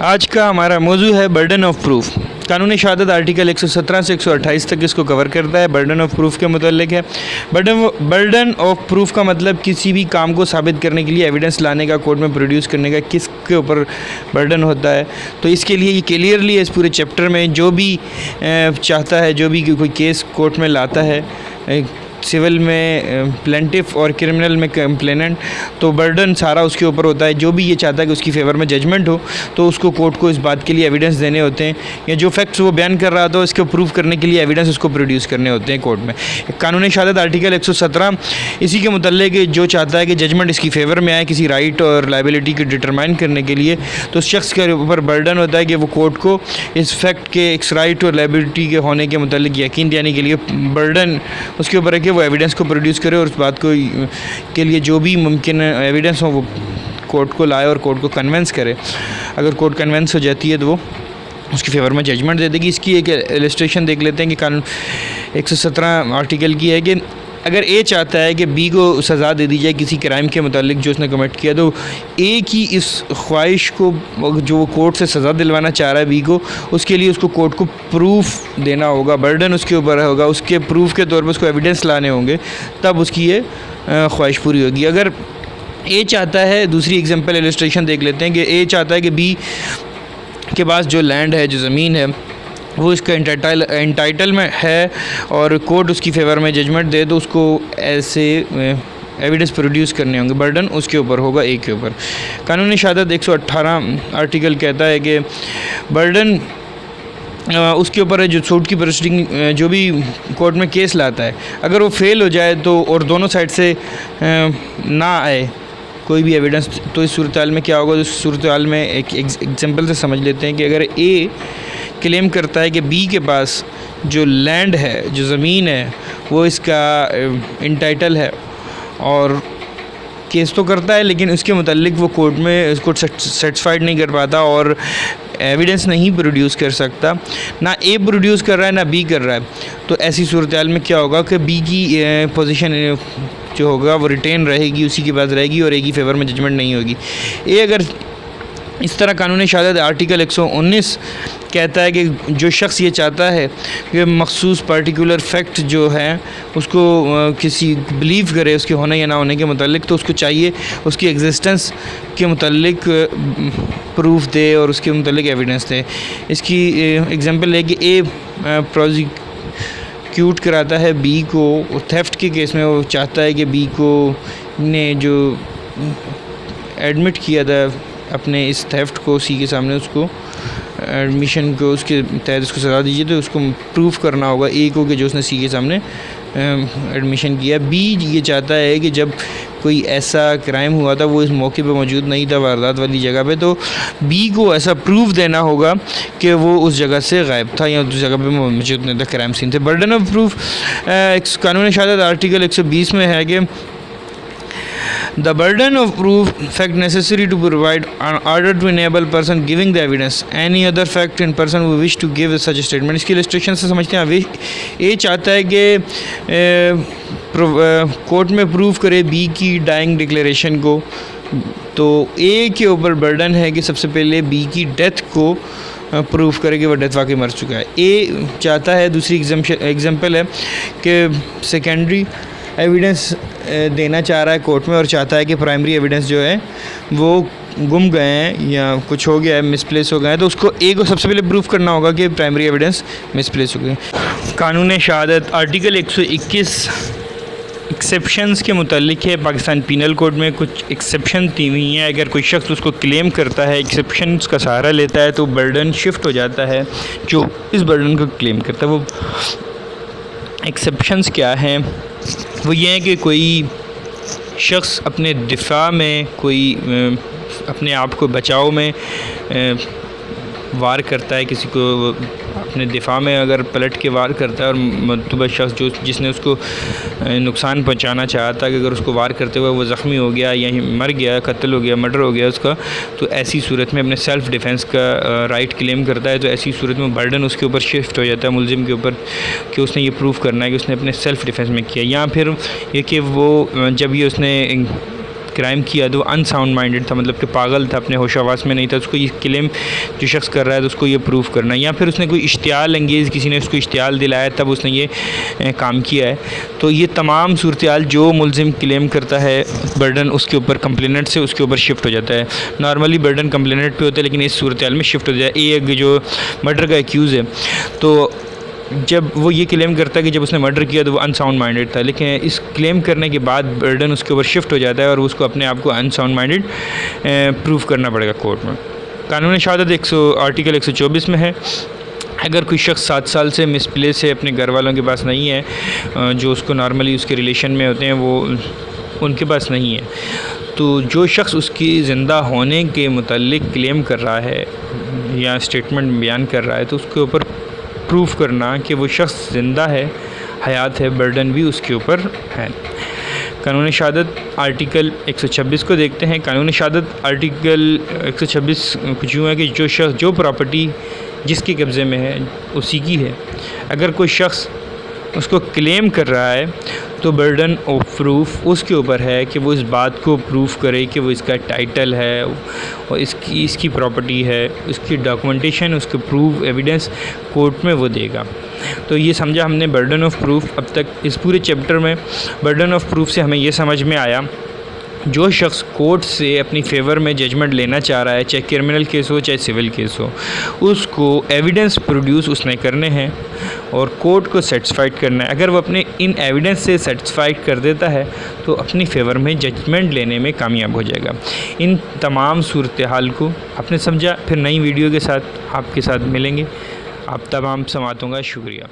आज का हमारा मौजू है बर्डन ऑफ प्रूफ। कानूनी शहादत आर्टिकल 117 से 128 तक इसको कवर करता है। बर्डन ऑफ प्रूफ के मुतालिक है। बर्डन ऑफ प्रूफ का मतलब किसी भी काम को साबित करने के लिए एविडेंस लाने का, कोर्ट में प्रोड्यूस करने का किसके ऊपर बर्डन होता है। तो इसके लिए ये क्लियरली इस पूरे चैप्टर में जो भी चाहता है, जो भी कोई केस कोर्ट में लाता है, सिविल में प्लेंटिफ और क्रिमिनल में कंप्लेनेंट, तो बर्डन सारा उसके ऊपर होता है। जो भी ये चाहता है कि उसकी फेवर में जजमेंट हो तो उसको कोर्ट को इस बात के लिए एविडेंस देने होते हैं, या जो फैक्ट्स वो बयान कर रहा था इसको प्रूव करने के लिए एविडेंस उसको प्रोड्यूस करने होते हैं कोर्ट में। कानूनी शहादत आर्टिकल 117 इसी के मुतल्लिक जो चाहता है कि जजमेंट इसकी फेवर में आए किसी राइट और लायबिलिटी को डिटरमाइन करने के लिए, तो उस शख्स के ऊपर बर्डन होता है कि वो कोर्ट को इस फैक्ट के, इस राइट और लायबिलिटी के होने के मुतल्लिक यकीन दिलाने के लिए बर्डन उसके ऊपर है कि वो एविडेंस को प्रोड्यूस करे और उस बात को के लिए जो भी मुमकिन एविडेंस हो वो कोर्ट को लाए और कोर्ट को कन्वेंस करे। अगर कोर्ट कन्वेंस हो जाती है तो वो उसकी फेवर में जजमेंट दे देगी। इसकी एक इलस्ट्रेशन देख लेते हैं कि कानून 117 आर्टिकल की है कि अगर ए चाहता है कि बी को सज़ा दे दी जाए किसी क्राइम के मुतालिक जो उसने कमिट किया, तो ए की इस ख्वाहिश को जो कोर्ट से सज़ा दिलवाना चाह रहा है बी को, उसके लिए उसको कोर्ट को प्रूफ देना होगा, बर्डन उसके ऊपर होगा, उसके प्रूफ के तौर पर उसको एविडेंस लाने होंगे, तब उसकी ये ख्वाहिश पूरी होगी। अगर ए चाहता है, दूसरी एग्जांपल इलस्ट्रेशन देख लेते हैं कि ए चाहता है कि बी के पास जो लैंड है, जो ज़मीन है, वो इसका इंटाइटल में है और कोर्ट उसकी फेवर में जजमेंट दे, तो उसको ऐसे एविडेंस प्रोड्यूस करने होंगे। बर्डन उसके ऊपर होगा, ए के ऊपर। कानूनी शहादत 118 आर्टिकल कहता है कि बर्डन उसके ऊपर है जो सूट की प्रोसीडिंग, जो भी कोर्ट में केस लाता है, अगर वो फेल हो जाए तो और दोनों साइड से ना आए कोई भी एविडेंस, तो इस सूरत हाल में क्या होगा। इस सूरत हाल में एक एग्जांपल से समझ लेते हैं कि अगर ए क्लेम करता है कि बी के पास जो लैंड है, जो ज़मीन है, वो इसका इंटाइटल है और केस तो करता है लेकिन उसके मुतालिक वो कोर्ट में इसको सेटिस्फाइड नहीं कर पाता और एविडेंस नहीं प्रोड्यूस कर सकता, ना ए प्रोड्यूस कर रहा है ना बी कर रहा है, तो ऐसी सूरत हाल में क्या होगा कि बी की पोजीशन जो होगा वो रिटेन रहेगी, उसी के पास रहेगी और ए की फेवर में जजमेंट नहीं होगी। ए अगर इस तरह कानूनी शहादत आर्टिकल 119 कहता है कि जो शख्स ये चाहता है कि मखसूस पार्टिकुलर फैक्ट जो है उसको किसी बिलीव करे उसके होने या ना होने के मुतालिक, तो उसको चाहिए उसकी एग्जिस्टेंस के मुतालिक प्रूफ दे और उसके मुतालिक एविडेंस दे। इसकी एग्जांपल है कि ए प्रोसिक्यूट कराता है बी को थेफ्ट के केस में। वो चाहता है कि बी को ने जो एडमिट किया था अपने इस थेफ्ट को सी के सामने, उसको एडमिशन को उसके तहत उसको सज़ा दीजिए, तो उसको प्रूफ करना होगा ए को कि जो उसने सी के सामने एडमिशन किया। बी ये चाहता है कि जब कोई ऐसा क्राइम हुआ था वो इस मौके पे मौजूद नहीं था वारदात वाली जगह पे, तो बी को ऐसा प्रूफ देना होगा कि वो उस जगह से गायब था या उस जगह पे मौजूद नहीं था, क्राइम सीन थे। बर्डन ऑफ प्रूफ कानूनी शहादत आर्टिकल 120 में है कि the burden of proof fact necessary to provide an order to enable person giving the evidence any other fact in person who wish to give such a statement। इसकी illustration से समझते हैं। ये चाहता है कि कोर्ट में प्रूव करे बी की डाइंग डिक्लेरेशन को, तो ए के ऊपर बर्डन है कि सबसे पहले बी की डेथ को प्रूफ करे कि वह डेथ वाकई मर चुका है। ए चाहता है, दूसरी एग्जांपल है कि सेकेंडरी एविडेंस देना चाह रहा है कोर्ट में और चाहता है कि प्राइमरी एविडेंस जो है वो गुम गए हैं या कुछ हो गया है, मिसप्लेस हो गए हैं, तो उसको ए को सबसे पहले प्रूफ करना होगा कि प्राइमरी एविडेंस मिसप्लेस हो गए। कानून शहादत आर्टिकल 121 एक्सेप्शंस के मुतालिक है। पाकिस्तान पीनल कोड में कुछ एक्सेप्शन दी हुई हैं। अगर कोई शख्स उसको क्लेम करता है, एक्सेप्शंस का सहारा लेता है, तो बर्डन शिफ्ट हो जाता है जो इस बर्डन को क्लेम करता है। वो एक्सेप्शंस क्या हैं? वो ये है कि कोई शख्स अपने दिफा में, कोई अपने आप को बचाव में वार करता है, किसी को अपने दिफा में अगर पलट के वार करता है और मतलूबा शख्स जो जिसने उसको नुकसान पहुंचाना चाहता है, अगर उसको वार करते हुए वो ज़ख्मी हो गया या मर गया, कत्ल हो गया, मर्डर हो गया उसका, तो ऐसी सूरत में अपने सेल्फ़ डिफेंस का राइट क्लेम करता है। तो ऐसी सूरत में बर्डन उसके ऊपर शिफ्ट हो जाता है, मुलजिम के ऊपर, कि उसने ये प्रूव करना है कि उसने अपने सेल्फ़ डिफेंस में किया। या फिर ये कि वो जब ये उसने क्राइम किया तो वो अनसाउंड माइंडेड था, मतलब कि पागल था, अपने होश हवास में नहीं था। उसको ये क्लेम जो शख्स कर रहा है तो उसको ये प्रूव करना है। या फिर उसने कोई इश्तियाल अंगेज़, किसी ने उसको इश्तियाल दिलाया तब उसने ये काम किया है। तो ये तमाम सूरत-ए-हाल जो मुलज़िम क्लेम करता है बर्डन उसके ऊपर कंप्लेनेंट से उसके ऊपर शिफ्ट हो जाता है। नॉर्मली बर्डन कंप्लेनेंट पे होता है, लेकिन इस सूरत-ए-हाल में शिफ्ट हो जाता है। एक जो मर्डर का एक्यूज़ है, तो जब वो ये क्लेम करता है कि जब उसने मर्डर किया तो वो अनसाउंड माइंडेड था, लेकिन इस क्लेम करने के बाद बर्डन उसके ऊपर शिफ्ट हो जाता है और उसको अपने आप को अनसाउंड माइंडेड प्रूव करना पड़ेगा कोर्ट में। कानून शहादत आर्टिकल 124 में है, अगर कोई शख्स 7 साल से मिसप्लेस है, अपने घर वालों के पास नहीं है, जो उसको नॉर्मली उसके रिलेशन में होते हैं वो उनके पास नहीं है, तो जो शख्स उसकी ज़िंदा होने के मुताल्लिक क्लेम कर रहा है या स्टेटमेंट बयान कर रहा है, तो उसके ऊपर प्रूफ करना कि वो शख्स ज़िंदा है, हयात है, बर्डन भी उसके ऊपर है। कानून शहादत आर्टिकल 126 को देखते हैं। कानून शहादत आर्टिकल 126 कुछ यूँ है कि जो शख्स जो प्रॉपर्टी जिसके कब्ज़े में है उसी की है। अगर कोई शख्स उसको क्लेम कर रहा है तो बर्डन ऑफ प्रूफ उसके ऊपर है कि वो इस बात को प्रूफ करे कि वो इसका टाइटल है और इसकी प्रॉपर्टी है, उसकी डॉक्यूमेंटेशन, उसके प्रूफ एविडेंस कोर्ट में वो देगा। तो ये समझा हमने बर्डन ऑफ प्रूफ। अब तक इस पूरे चैप्टर में बर्डन ऑफ प्रूफ से हमें ये समझ में आया, जो शख्स कोर्ट से अपनी फेवर में जजमेंट लेना चाह रहा है, चाहे क्रिमिनल केस हो चाहे सिविल केस हो, उसको एविडेंस प्रोड्यूस उसने करने हैं और कोर्ट को सेटिस्फाइड करना है। अगर वो अपने इन एविडेंस से सेटिस्फाइड कर देता है तो अपनी फेवर में जजमेंट लेने में कामयाब हो जाएगा। इन तमाम सूरत हाल को आपने समझा। फिर नई वीडियो के साथ आपके साथ मिलेंगे। आप तमाम समातों का शुक्रिया।